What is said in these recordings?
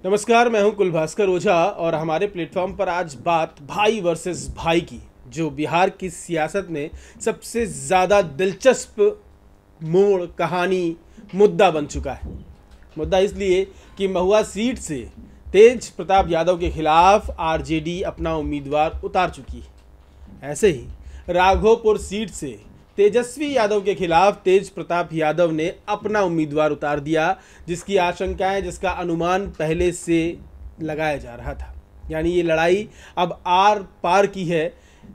नमस्कार, मैं हूं कुलभास्कर ओझा और हमारे प्लेटफॉर्म पर आज बात भाई वर्सेस भाई की, जो बिहार की सियासत में सबसे ज़्यादा दिलचस्प मोड़, कहानी, मुद्दा बन चुका है। मुद्दा इसलिए कि महुआ सीट से तेज प्रताप यादव के खिलाफ आरजेडी अपना उम्मीदवार उतार चुकी है। ऐसे ही राघोपुर सीट से तेजस्वी यादव के खिलाफ तेज प्रताप यादव ने अपना उम्मीदवार उतार दिया, जिसकी आशंकाएं, जिसका अनुमान पहले से लगाया जा रहा था। यानी ये लड़ाई अब आर पार की है।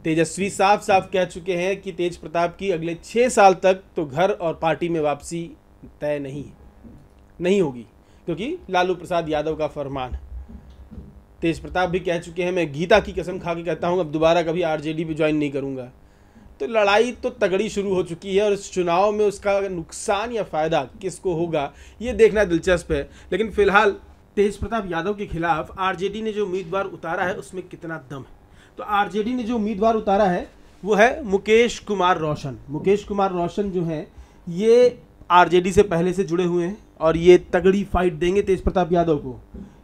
तेजस्वी साफ साफ कह चुके हैं कि तेज प्रताप की अगले 6 साल तक तो घर और पार्टी में वापसी तय नहीं होगी, क्योंकि लालू प्रसाद यादव का फरमान है। तेज प्रताप भी कह चुके हैं, मैं गीता की कसम खा के कहता हूँ अब दोबारा कभी आरजेडी भी ज्वाइन नहीं करूँगा। तो लड़ाई तो तगड़ी शुरू हो चुकी है और इस चुनाव में उसका नुकसान या फ़ायदा किसको होगा ये देखना दिलचस्प है। लेकिन फिलहाल तेज प्रताप यादव के खिलाफ आरजेडी ने जो उम्मीदवार उतारा है उसमें कितना दम है। तो आरजेडी ने जो उम्मीदवार उतारा है वो है मुकेश कुमार रौशन। मुकेश कुमार रौशन जो हैं ये आरजेडी से पहले से जुड़े हुए हैं और ये तगड़ी फाइट देंगे तेज प्रताप यादव को।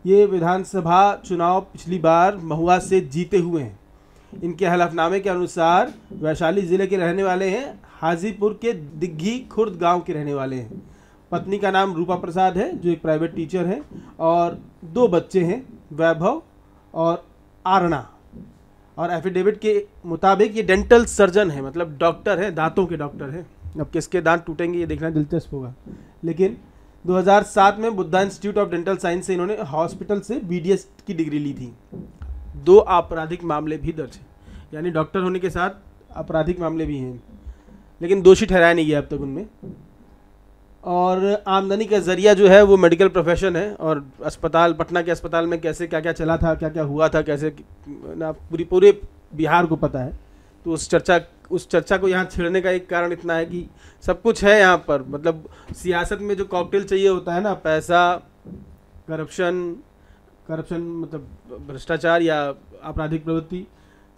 ये विधानसभा चुनाव पिछली बार महुआ से जीते हुए हैं। इनके हलफनामे के अनुसार वैशाली जिले के रहने वाले हैं, हाजीपुर के दिग्घी खुर्द गांव के रहने वाले हैं। पत्नी का नाम रूपा प्रसाद है, जो एक प्राइवेट टीचर है, और 2 बच्चे हैं, वैभव और आरणा। और एफिडेविट के मुताबिक ये डेंटल सर्जन है, मतलब डॉक्टर है, दांतों के डॉक्टर हैं। अब किसके दांत टूटेंगे ये देखना दिलचस्प होगा। लेकिन 2007 में Buddha institute of dental science से इन्होंने हॉस्पिटल से बीडीएस की डिग्री ली थी। 2 आपराधिक मामले भी दर्ज हैं, यानी डॉक्टर होने के साथ आपराधिक मामले भी हैं, लेकिन दोषी ठहराया नहीं गया अब तक उनमें। और आमदनी का जरिया जो है वो मेडिकल प्रोफेशन है। और अस्पताल, पटना के अस्पताल में कैसे क्या क्या चला था, क्या क्या हुआ था, कैसे ना पूरे बिहार को पता है। तो उस चर्चा को यहाँ छेड़ने का एक कारण इतना है कि सब कुछ है यहाँ पर। मतलब सियासत में जो कॉकटेल चाहिए होता है ना, पैसा, करप्शन मतलब भ्रष्टाचार या आपराधिक प्रवृत्ति,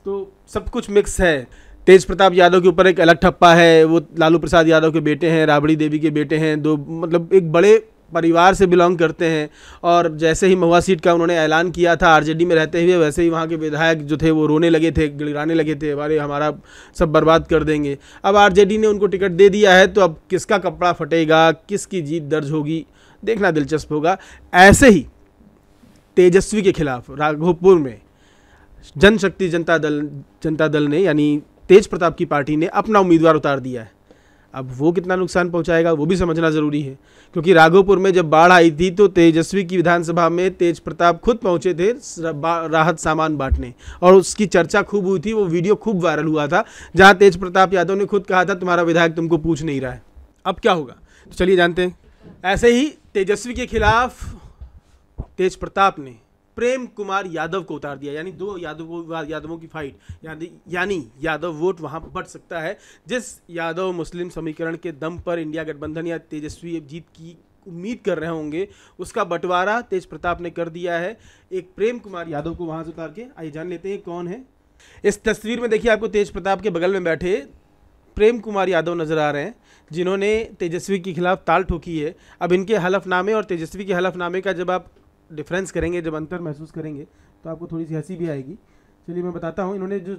तो सब कुछ मिक्स है। तेज प्रताप यादव के ऊपर एक अलग ठप्पा है। वो लालू प्रसाद यादव के बेटे हैं, राबड़ी देवी के बेटे हैं, 2 मतलब एक बड़े परिवार से बिलोंग करते हैं। और जैसे ही महुआ सीट का उन्होंने ऐलान किया था आरजेडी में रहते हुए, वैसे ही वहाँ के विधायक जो थे वो रोने लगे थे, गिड़गिड़ाने लगे थे, अरे हमारा सब बर्बाद कर देंगे। अब आरजेडी ने उनको टिकट दे दिया है, तो अब किसका कपड़ा फटेगा, किसकी जीत दर्ज होगी, देखना दिलचस्प होगा। ऐसे ही तेजस्वी के खिलाफ राघोपुर में जनशक्ति जनता दल ने, यानी तेज प्रताप की पार्टी ने अपना उम्मीदवार उतार दिया है। अब वो कितना नुकसान पहुंचाएगा वो भी समझना ज़रूरी है, क्योंकि राघोपुर में जब बाढ़ आई थी तो तेजस्वी की विधानसभा में तेज प्रताप खुद पहुंचे थे राहत सामान बांटने, और उसकी चर्चा खूब हुई थी। वो वीडियो खूब वायरल हुआ था, जहां तेज प्रताप यादव ने खुद कहा था तुम्हारा विधायक तुमको पूछ नहीं रहा है। अब क्या होगा तो चलिए जानते हैं। ऐसे ही तेजस्वी के खिलाफ तेज प्रताप ने प्रेम कुमार यादव को उतार दिया, यानी 2 यादवों की फाइट, यानी यादव वोट वहां बढ़ सकता है। जिस यादव मुस्लिम समीकरण के दम पर इंडिया गठबंधन या तेजस्वी जीत की उम्मीद कर रहे होंगे, उसका बंटवारा तेज प्रताप ने कर दिया है एक प्रेम कुमार यादव को वहां से उतार के। आइए जान लेते हैं कौन है। इस तस्वीर में देखिए आपको तेज प्रताप के बगल में बैठे प्रेम कुमार यादव नजर आ रहे हैं, जिन्होंने तेजस्वी के खिलाफ ताल ठोकी है। अब इनके हलफनामे और तेजस्वी के हलफनामे का जब आप डिफरेंस करेंगे, जब अंतर महसूस करेंगे, तो आपको थोड़ी सी हंसी भी आएगी। चलिए मैं बताता हूँ। इन्होंने जो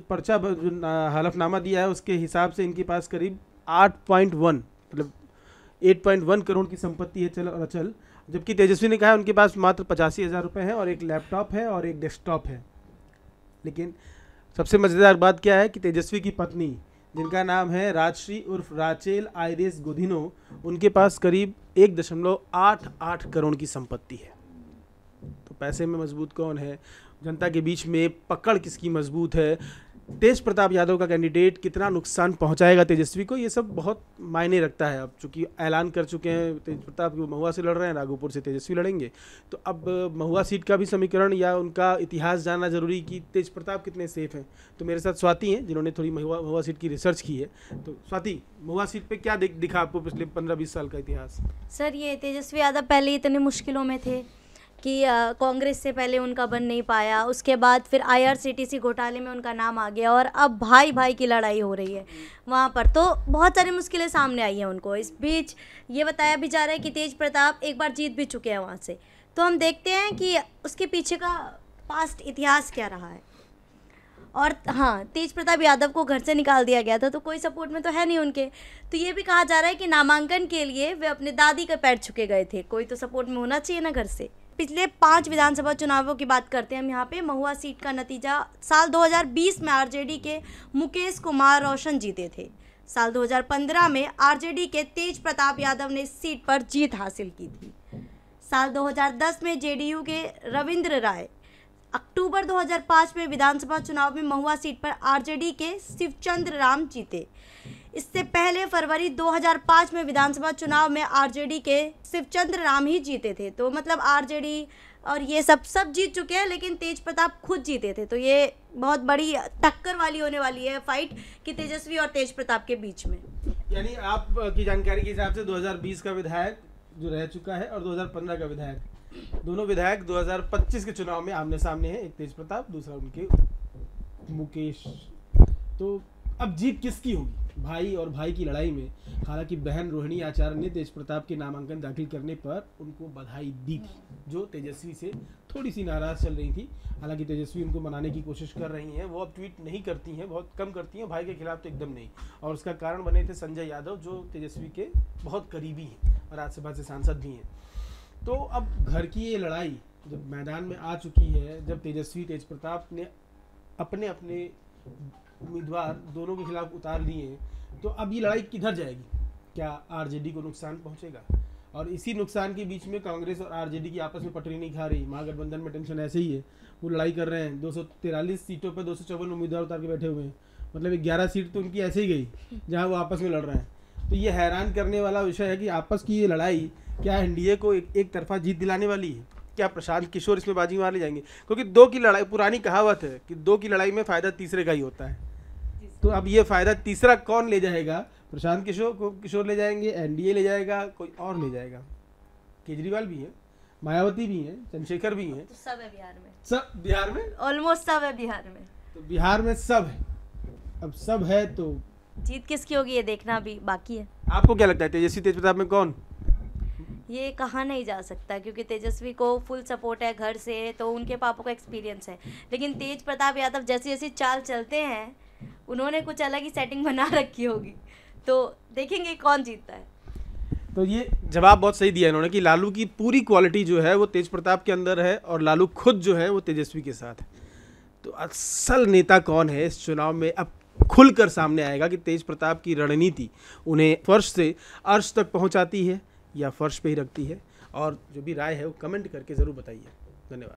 हलफनामा दिया है उसके हिसाब से इनके पास करीब 8.1 मतलब 8.1 करोड़ की संपत्ति है चल और अचल, जबकि तेजस्वी ने कहा है उनके पास मात्र 85,000 रुपये हैं और एक लैपटॉप है और एक डेस्कटॉप है। लेकिन सबसे मज़ेदार बात क्या है कि तेजस्वी की पत्नी, जिनका नाम है राजश्री उर्फ राचेल आइरिस गोधिनो, उनके पास करीब 1.88 करोड़ की संपत्ति है। तो पैसे में मजबूत कौन है, जनता के बीच में पकड़ किसकी मजबूत है, तेज प्रताप यादव का कैंडिडेट कितना नुकसान पहुंचाएगा तेजस्वी को, ये सब बहुत मायने रखता है। अब चूंकि ऐलान कर चुके हैं तेज प्रताप महुआ से लड़ रहे हैं, राघोपुर से तेजस्वी लड़ेंगे, तो अब महुआ सीट का भी समीकरण या उनका इतिहास जानना जरूरी कि तेज प्रताप कितने सेफ हैं। तो मेरे साथ स्वाति हैं, जिन्होंने थोड़ी महुआ सीट की रिसर्च की है। तो स्वाति, महुआ सीट पर क्या दिखा आपको पिछले 15-20 साल का इतिहास? सर, ये तेजस्वी यादव पहले इतने मुश्किलों में थे कि कांग्रेस से पहले उनका बन नहीं पाया, उसके बाद फिर आईआरसीटीसी घोटाले में उनका नाम आ गया, और अब भाई भाई की लड़ाई हो रही है वहाँ पर, तो बहुत सारी मुश्किलें सामने आई हैं उनको। इस बीच ये बताया भी जा रहा है कि तेज प्रताप एक बार जीत भी चुके हैं वहाँ से, तो हम देखते हैं कि उसके पीछे का पास्ट इतिहास क्या रहा है। और हाँ, तेज प्रताप यादव को घर से निकाल दिया गया था, तो कोई सपोर्ट में तो है नहीं उनके। तो ये भी कहा जा रहा है कि नामांकन के लिए वे अपने दादी के पैर छुके गए थे, कोई तो सपोर्ट में होना चाहिए ना घर से। पिछले 5 विधानसभा चुनावों की बात करते हैं हम यहाँ पे। महुआ सीट का नतीजा साल 2020 में आरजेडी के मुकेश कुमार रोशन जीते थे। साल 2015 में आरजेडी के तेज प्रताप यादव ने इस सीट पर जीत हासिल की थी। साल 2010 में जेडीयू के रविंद्र राय, अक्टूबर 2005 में विधानसभा चुनाव में महुआ सीट पर आरजेडी के शिवचंद्र राम जीते। इससे पहले फरवरी 2005 में विधानसभा चुनाव में आरजेडी के शिवचंद्र राम ही जीते थे। तो मतलब आरजेडी और ये सब जीत चुके हैं, लेकिन तेज प्रताप खुद जीते थे। तो ये बहुत बड़ी टक्कर वाली होने वाली है फाइट कि तेजस्वी और तेज प्रताप के बीच में। यानी आप की जानकारी के हिसाब से 2020 का विधायक जो रह चुका है और 2015 का विधायक, दोनों विधायक 2025 के चुनाव में आमने सामने हैं। एक तेज प्रताप, दूसरा उनके मुकेश। तो अब जीत किसकी होगी? भाई और भाई की लड़ाई में हालांकि बहन रोहिणी आचार्य ने तेज प्रताप के नामांकन दाखिल करने पर उनको बधाई दी थी, जो तेजस्वी से थोड़ी सी नाराज चल रही थी। हालांकि तेजस्वी उनको मनाने की कोशिश कर रही हैं। वो अब ट्वीट नहीं करती हैं, बहुत कम करती हैं, भाई के खिलाफ तो एकदम नहीं। और उसका कारण बने थे संजय यादव, जो तेजस्वी के बहुत करीबी हैं और राज्यसभा से सांसद भी हैं। तो अब घर की ये लड़ाई जब मैदान में आ चुकी है, जब तेजस्वी तेज प्रताप ने अपने अपने उम्मीदवार दोनों के खिलाफ उतार लिए, तो अब ये लड़ाई किधर जाएगी? क्या आरजेडी को नुकसान पहुंचेगा? और इसी नुकसान के बीच में कांग्रेस और आरजेडी की आपस में पटरी नहीं खा रही। महागठबंधन में टेंशन ऐसे ही है, वो लड़ाई कर रहे हैं। 243 सीटों पर 254 उम्मीदवार उतार के बैठे हुए हैं। मतलब 11 सीट तो उनकी ऐसे ही गई जहाँ वो आपस में लड़ रहे हैं। तो ये हैरान करने वाला विषय है कि आपस की ये लड़ाई क्या एनडीए को एक तरफा जीत दिलाने वाली है? क्या प्रशांत किशोर इसमें बाजी मार ले जाएंगे? क्योंकि 2 की लड़ाई, पुरानी कहावत है कि 2 की लड़ाई में फ़ायदा तीसरे का ही होता है। तो अब ये फ़ायदा तीसरा कौन ले जाएगा? प्रशांत किशोर ले जाएंगे, एनडीए ले जाएगा, कोई और ले जाएगा? केजरीवाल भी है, मायावती भी है, चंद्रशेखर भी है, तो सब है बिहार में। सब बिहार में, ऑलमोस्ट सब है बिहार में। तो बिहार में सब है। अब सब है तो जीत किसकी होगी ये देखना भी बाकी है। आपको क्या लगता है तेजस्वी तेज प्रताप में कौन? ये कहा नहीं जा सकता, क्योंकि तेजस्वी को फुल सपोर्ट है घर से, तो उनके पापा को एक्सपीरियंस है। लेकिन तेज प्रताप यादव जैसी जैसी चाल चलते हैं, उन्होंने कुछ अलग ही सेटिंग बना रखी होगी। तो देखेंगे कौन जीतता है। तो ये जवाब बहुत सही दिया इन्होंने कि लालू की पूरी क्वालिटी जो है वो तेज प्रताप के अंदर है और लालू खुद जो है वो तेजस्वी के साथ है। तो असल नेता कौन है इस चुनाव में अब खुलकर सामने आएगा कि तेज प्रताप की रणनीति उन्हें फर्श से अर्श तक पहुंचाती है या फर्श पे ही रखती है। और जो भी राय है वो कमेंट करके ज़रूर बताइए। धन्यवाद।